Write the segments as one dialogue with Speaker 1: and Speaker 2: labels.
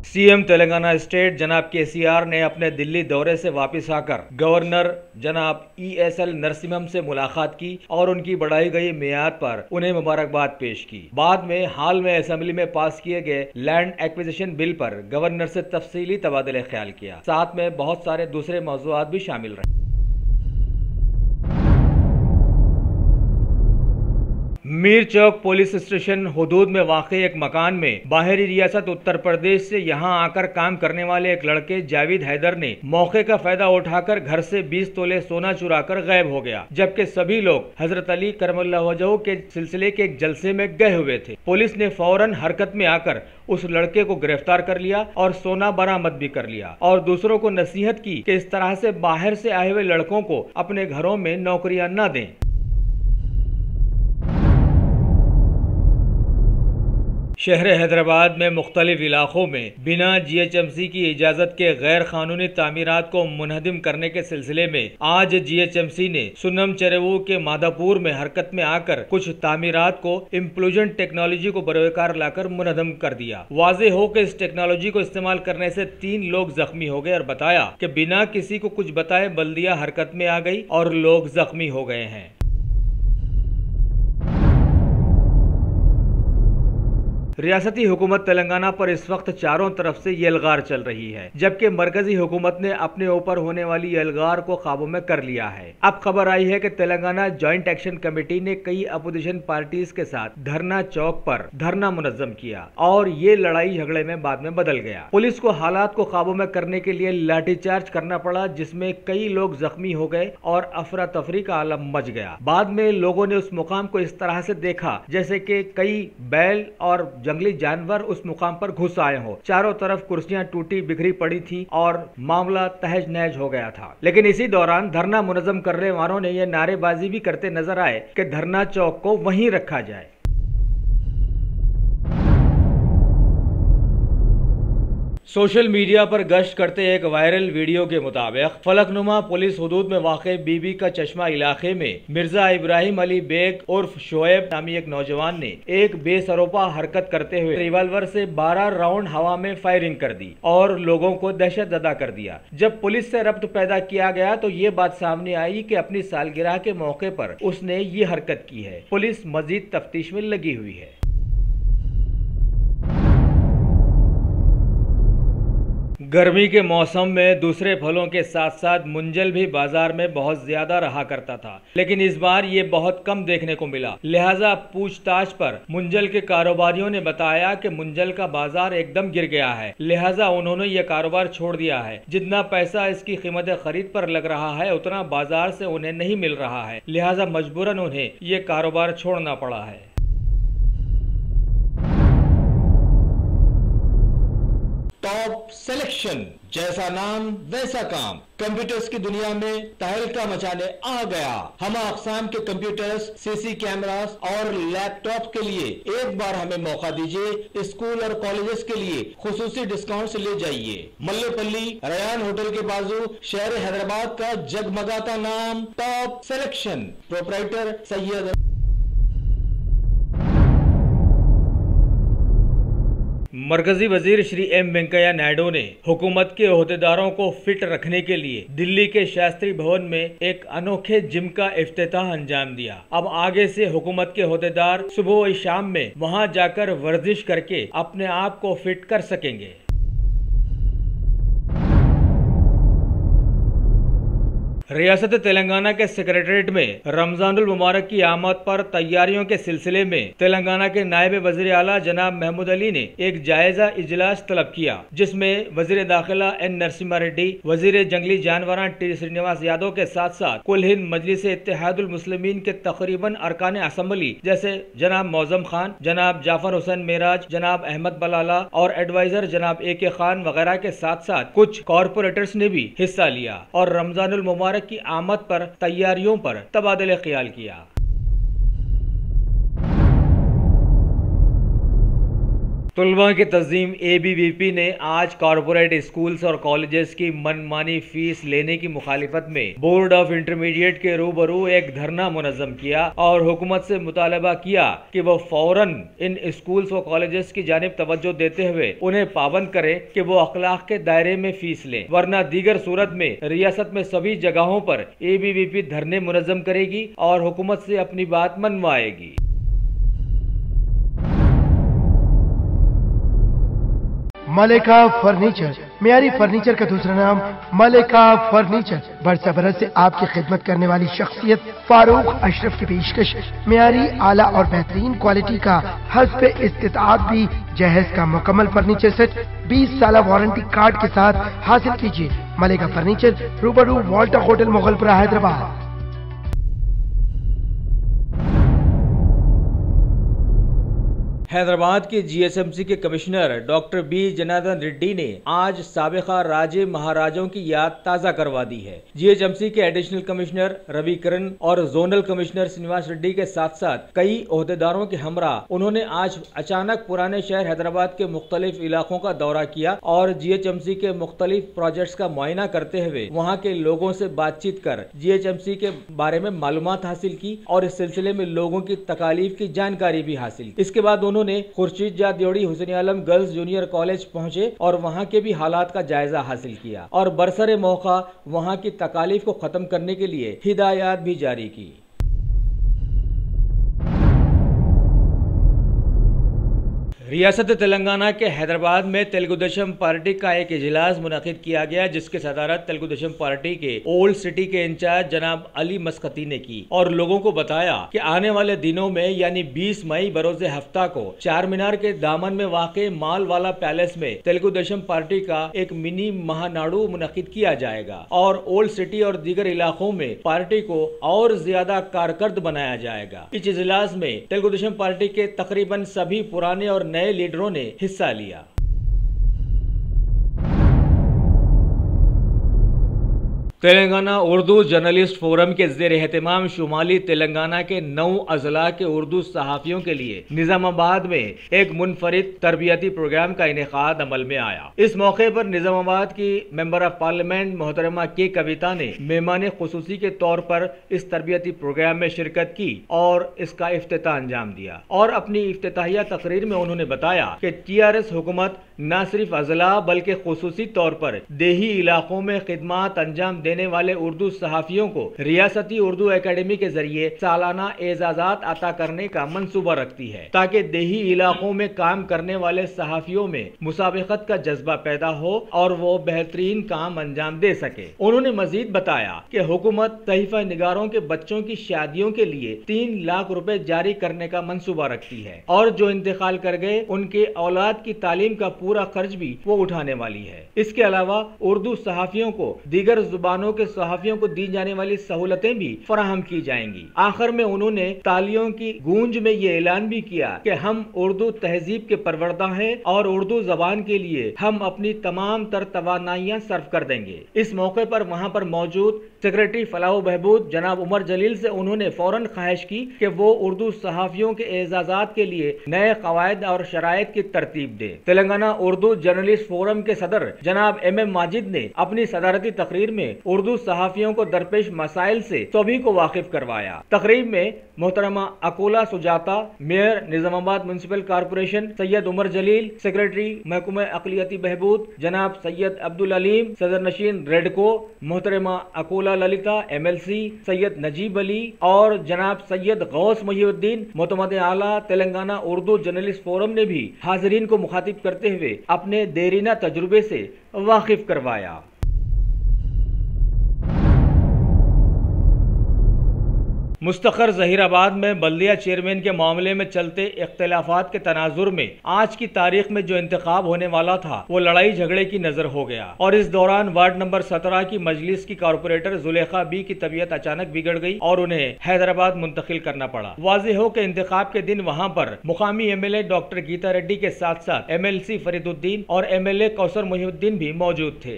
Speaker 1: CM Telangana state जनाब केसीआर ने अपने दिल्ली दौरे से वापस आकर गवर्नर जनाब ESL नरसिम्हम से मुलाकात की और उनकी बढ़ाई गई मियाद पर उन्हें मुबारकबाद पेश की। बाद में हाल में असेंबली में पास किए गए लैंड एक्विजिशन बिल पर गवर्नर से तफसीली तबादले ख्याल किया। साथ में बहुत सारे दूसरे मौज़ूआत भी शामिल रहे। मीर चौक पुलिस स्टेशन हुदूद में वाक़ई एक मकान में बाहरी रियासत उत्तर प्रदेश से यहां आकर काम करने वाले एक लड़के जावेद हैदर ने मौके का फायदा उठाकर घर से 20 तोले सोना चुराकर गायब हो गया, जबकि सभी लोग हजरत अली करमल्लाहु वजहू के सिलसिले के एक जलसे में गए हुए थे। पुलिस ने फौरन हरकत में आकर उस लड़के को गिरफ्तार कर लिया और सोना बरामद भी कर लिया और दूसरों को नसीहत की कि इस तरह से बाहर से आए हुए लड़कों को अपने घरों में नौकरियां न दें। शहर हैदराबाद में मुख्तलिफ इलाकों में बिना GHMC की इजाजत के गैर कानूनी तामीरात को मुनहदिम करने के सिलसिले में आज GHMC ने सुन्नम चेरेवू के मादापुर में हरकत में आकर कुछ तामीरात को इम्प्लूजन टेक्नोलॉजी को बरोकार लाकर मुनहदम कर दिया। वाज़ेह हो कि इस टेक्नोलॉजी को इस्तेमाल करने से 3 लोग जख्मी हो गए और बताया कि बिना किसी को कुछ बताए बल्दिया हरकत में आ गई और लोग जख्मी हो गए हैं। रियासती हुकूमत तेलंगाना पर इस वक्त चारों तरफ से यलगार चल रही है, जबकि मरकजी हुकूमत ने अपने ऊपर होने वाली यलगार को काबू में कर लिया है। अब खबर आई है कि तेलंगाना जॉइंट एक्शन कमेटी ने कई अपोजिशन पार्टीज के साथ धरना चौक पर धरना मुनज्जम किया और ये लड़ाई झगड़े में बाद में बदल गया। पुलिस को हालात को काबू में करने के लिए लाठीचार्ज करना पड़ा, जिसमें कई लोग जख्मी हो गए और अफरा तफरी का आलम मच गया। बाद में लोगों ने उस मुकाम को इस तरह से देखा जैसे कि कई बैल और जंगली जानवर उस मुकाम पर घुस आए हो। चारों तरफ कुर्सियां टूटी बिखरी पड़ी थी और मामला तहज नहज हो गया था। लेकिन इसी दौरान धरना मुनज़्ज़म करने वालों ने यह नारेबाजी भी करते नजर आए कि धरना चौक को वहीं रखा जाए। सोशल मीडिया पर गश्त करते एक वायरल वीडियो के मुताबिक फलकनुमा पुलिस हुदूद में वाक़े बीबी का चश्मा इलाके में मिर्जा इब्राहिम अली बेग उर्फ शोएब नामी एक नौजवान ने एक बेसरोपा हरकत करते हुए रिवाल्वर से 12 राउंड हवा में फायरिंग कर दी और लोगों को दहशत ज़दा कर दिया। जब पुलिस से रब्त पैदा किया गया तो ये बात सामने आई कि अपनी सालगिरह के मौके पर उसने ये हरकत की है। पुलिस मजीद तफ्तीश में लगी हुई है। गर्मी के मौसम में दूसरे फलों के साथ साथ मुंजल भी बाजार में बहुत ज्यादा रहा करता था, लेकिन इस बार ये बहुत कम देखने को मिला। लिहाजा पूछताछ पर मुंजल के कारोबारियों ने बताया कि मुंजल का बाजार एकदम गिर गया है, लिहाजा उन्होंने ये कारोबार छोड़ दिया है। जितना पैसा इसकी कीमत खरीद पर लग रहा है उतना बाजार से उन्हें नहीं मिल रहा है, लिहाजा मजबूरन उन्हें ये कारोबार छोड़ना पड़ा है। टॉप सिलेक्शन, जैसा नाम वैसा काम, कंप्यूटर्स की दुनिया में तहलका मचाने आ गया। हम अक़साम के कंप्यूटर्स, CC कैमरास और लैपटॉप के लिए एक बार हमें मौका दीजिए। स्कूल और कॉलेजेस के लिए खुसूसी डिस्काउंट ले जाइए। मल्लेपल्ली रयान होटल के बाजू शहर हैदराबाद का जगमगाता नाम टॉप सिलेक्शन। प्रोप्राइटर सैयद। मरकजी वजीर श्री M वेंकैया नायडू ने हुकूमत के ओहदेदारों को फिट रखने के लिए दिल्ली के शास्त्री भवन में एक अनोखे जिम का इफ्तिताह अंजाम दिया। अब आगे से हुकूमत के ओहदेदार सुबह और शाम में वहां जाकर वर्जिश करके अपने आप को फिट कर सकेंगे। रियासत तेलंगाना के सेक्रेटरीट में रमजानुल मुबारक की आमद पर तैयारियों के सिलसिले में तेलंगाना के नायब वजीर आला जनाब महमूद अली ने एक जायजा इजलास तलब किया, जिसमें वजीर दाखिला N नरसिम्हा रेड्डी, वजीर जंगली जानवर T श्रीनिवास यादव के साथ साथ कुल हिंद मजलिस इत्तेहादुल मुस्लिमीन के तकरीबन अरकान असम्बली जैसे जनाब मौजम खान, जनाब जाफर हुसैन मेराज, जनाब अहमद बलाला और एडवाइजर जनाब AK खान वगैरह के साथ साथ कुछ कॉरपोरेटर्स ने भी हिस्सा लिया और रमजानुल मुबारक की आमद पर तैयारियों पर तबादले ख्याल किया। तुलबा के तंजीम ABVP ने आज कॉरपोरेट स्कूल्स और कॉलेजेस की मनमानी फीस लेने की मुखालिफत में बोर्ड ऑफ इंटरमीडिएट के रूबरू एक धरना मुनज़्ज़म किया और हुकूमत से मुतालबा किया कि वो फौरन इन स्कूल्स व कॉलेजेस की जानिब तवज्जो देते हुए उन्हें पाबंद करे कि वो अखलाक के दायरे में फीस लें, वरना दीगर सूरत में रियासत में सभी जगहों पर ABVP धरने मुनज़्ज़म करेगी और हुकूमत से अपनी बात मनवाएगी।
Speaker 2: मलिका फर्नीचर, मियारी फर्नीचर का दूसरा नाम मलिका फर्नीचर, बरसा बरस से आपकी खिदमत करने वाली शख्सियत फारूक अशरफ की पेशकश मियारी आला और बेहतरीन क्वालिटी का हस्ब इस्तिताअत भी जहेज का मुकम्मल फर्नीचर सेट 20 साल वारंटी कार्ड के साथ हासिल कीजिए। मलिका फर्नीचर, रूबरू वॉल्टर होटल मुगलपुरा, हैदराबाद।
Speaker 1: हैदराबाद के GHMC के commissioner doctor B Janardan Reddy ने आज साबिका राजे महाराजों की याद ताज़ा करवा दी है। GHMC के एडिशनल कमिश्नर रवि किरण और जोनल कमिश्नर श्रीनिवास रेड्डी के साथ साथ कई ओहदेदारों के हमरा उन्होंने आज अचानक पुराने शहर हैदराबाद के मुख्तलिफ इलाकों का दौरा किया और GHMC के मुख्तलिफ प्रोजेक्ट्स का मुआयना करते हुए वहाँ के लोगों से बातचीत कर GHMC के बारे में मालूमात हासिल की और इस सिलसिले में लोगों की तकालीफ की जानकारी भी हासिल की। इसके बाद उन्होंने खुर्शीद जाह ड्योढ़ी हुसैन आलम गर्ल्स जूनियर कॉलेज पहुंचे और वहां के भी हालात का जायजा हासिल किया और बरसरे मौका वहां की तकालीफ को खत्म करने के लिए हिदायत भी जारी की। रियासत तेलंगाना के हैदराबाद में तेलुगु देशम पार्टी का एक इजलास मुनक़िद किया गया, जिसकी सदारत तेलुगु देशम पार्टी के ओल्ड सिटी के इंचार्ज जनाब अली मस्कती ने की और लोगों को बताया कि आने वाले दिनों में यानी 20 मई बरोज़े हफ्ता को चार मीनार के दामन में वाक़े माल वाला पैलेस में तेलुगु देशम पार्टी का एक मिनी महानाडु मुनक़िद किया जाएगा और ओल्ड सिटी और दीगर इलाकों में पार्टी को और ज्यादा कारकर्द बनाया जाएगा। इस इजलास में तेलुगु देशम पार्टी के तकरीबन सभी पुराने और नए लीडरों ने हिस्सा लिया। तेलंगाना उर्दू जर्नलिस्ट फोरम के ज़ेर एहतमाम शुमाली तेलंगाना के 9 अजला के उर्दू सहाफ़ियों के लिए निज़ामाबाद में एक मुनफरिद तरबियती प्रोग्राम का इनेकाद अमल में आया। इस मौके पर निज़ामाबाद की मेंबर ऑफ पार्लियामेंट मोहतरमा के कविता ने मेहमान खुसूसी के तौर पर इस तरबियती प्रोग्राम में शिरकत की और इसका इफ्तिताह अंजाम दिया और अपनी इफ्तिताहिया तकरीर में उन्होंने बताया कि TRS हुकूमत न सिर्फ अजला बल्कि खुसूसी तौर पर देही इलाकों में खिदमात अंजाम देने वाले उर्दू सहाफियों को रियासती उर्दू एकेडमी के जरिए सालाना एजाजात अता करने का मंसूबा रखती है ताकि देही इलाकों में काम करने वाले सहाफियों में मुसाबिकत का जज्बा पैदा हो और वो बेहतरीन काम अंजाम दे सके। उन्होंने मजीद बताया कि हुकूमत तहफा निगारों के बच्चों की शादियों के लिए 3 लाख रुपए जारी करने का मंसूबा रखती है और जो इंतकाल कर गए उनके औलाद की तालीम का पूरा खर्च भी वो उठाने वाली है। इसके अलावा उर्दू सहाफियों को दीगर जुबानों के सहाफियों को दी जाने वाली सहूलतें भी फराहम की जाएंगी। आखिर में उन्होंने तालियों की गूंज में ये ऐलान भी किया कि हम उर्दू तहजीब के परवरदा हैं और उर्दू जबान के लिए हम अपनी तमाम तर तवानाइयां सर्व कर देंगे। इस मौके पर वहां पर मौजूद सेक्रेटरी फलाह बहबूद जनाब उमर जलील से उन्होंने फौरन ख्वाहिश की कि वो उर्दू सहाफियों के एजाजात के लिए नए कवायद और शराइत की तरतीब दे। तेलंगाना उर्दू जर्नलिस्ट फोरम के सदर जनाब MM माजिद ने अपनी सदारती तकरीर में उर्दू सहाफियों को दरपेश मसाइल से सभी को वाकिफ करवाया। तकरीब में मोहतरमा Akola Sujata, mayor Nizamabad municipal corporation Syed Umar Jaleel, secretary महकमा अक़लियती बहबूद जनाब सैयद अब्दुल अलीम, सदर नशीन रेडको मोहतरमा अकोला ललिता MLC सैयद नजीब अली और जनाब सैयद गौस मुहीउद्दीन मुतमद आला तेलंगाना उर्दू जर्नलिस्ट फोरम ने भी हाजिरीन को मुखातिब करते हुए अपने देरीना तजुर्बे से वाकिफ करवाया। मुस्तखर ज़हीराबाद में बल्दिया चेयरमैन के मामले में चलते इख्तिलाफात के तनाजुर में आज की तारीख में जो इंतखाब होने वाला था वो लड़ाई झगड़े की नजर हो गया और इस दौरान वार्ड नंबर 17 की मजलिस की कारपोरेटर जुलेखा बी की तबीयत अचानक बिगड़ गई और उन्हें हैदराबाद मुंतकिल करना पड़ा। वाज़ेह हो कि इंतखाब के दिन वहाँ पर मुकामी MLA डॉक्टर गीता रेड्डी के साथ साथ MLC फरीदुद्दीन और MLA कौसर मुहीउद्दीन भी मौजूद थे।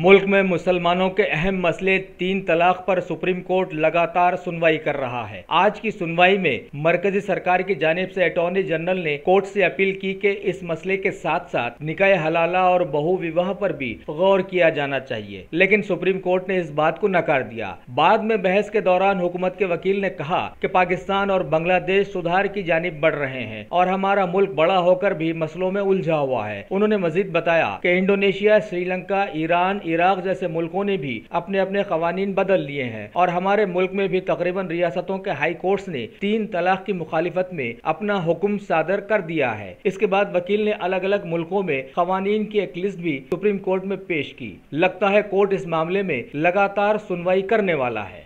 Speaker 1: मुल्क में मुसलमानों के अहम मसले 3 तलाक पर सुप्रीम कोर्ट लगातार सुनवाई कर रहा है। आज की सुनवाई में मरकजी सरकार की जानिब से अटॉर्नी जनरल ने कोर्ट से अपील की कि इस मसले के साथ साथ निकाह हलाला और बहु विवाह पर भी गौर किया जाना चाहिए, लेकिन सुप्रीम कोर्ट ने इस बात को नकार दिया। बाद में बहस के दौरान हुकूमत के वकील ने कहा कि पाकिस्तान और बांग्लादेश सुधार की जानिब बढ़ रहे हैं और हमारा मुल्क बड़ा होकर भी मसलों में उलझा हुआ है। उन्होंने मजीद बताया कि इंडोनेशिया, श्रीलंका, ईरान, इराक जैसे मुल्कों ने भी अपने अपने कवानीन बदल लिए हैं और हमारे मुल्क में भी तकरीबन रियासतों के हाई कोर्ट्स ने 3 तलाक की मुखालिफत में अपना हुक्म सादर कर दिया है। इसके बाद वकील ने अलग अलग मुल्कों में कवानीन की एक लिस्ट भी सुप्रीम कोर्ट में पेश की। लगता है कोर्ट इस मामले में लगातार सुनवाई करने वाला है।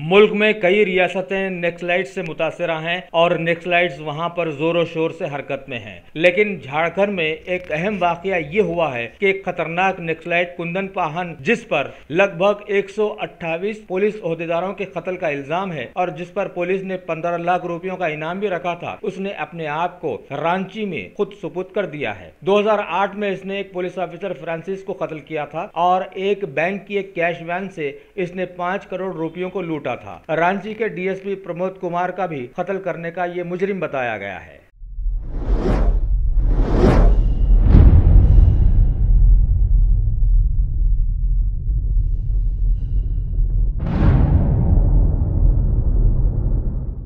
Speaker 1: मुल्क में कई रियासतें नक्सलाइट से मुतासरा हैं और नक्सलाइट्स वहां पर जोरों शोर से हरकत में हैं। लेकिन झारखंड में एक अहम वाकया ये हुआ है कि एक खतरनाक नक्सलाइट कुंदन पाहन, जिस पर लगभग 128 पुलिस ओहदेदारों के कत्ल का इल्जाम है और जिस पर पुलिस ने 15 लाख रुपयों का इनाम भी रखा था, उसने अपने आप को रांची में खुद सुपुर्द कर दिया है। 2008 में इसने एक पुलिस ऑफिसर फ्रांसिस को कत्ल किया था और एक बैंक की एक कैश वैन से इसने 5 करोड़ रुपयों को लूटा था। रांची के डीएसपी प्रमोद कुमार का भी कत्ल करने का ये मुजरिम बताया गया है।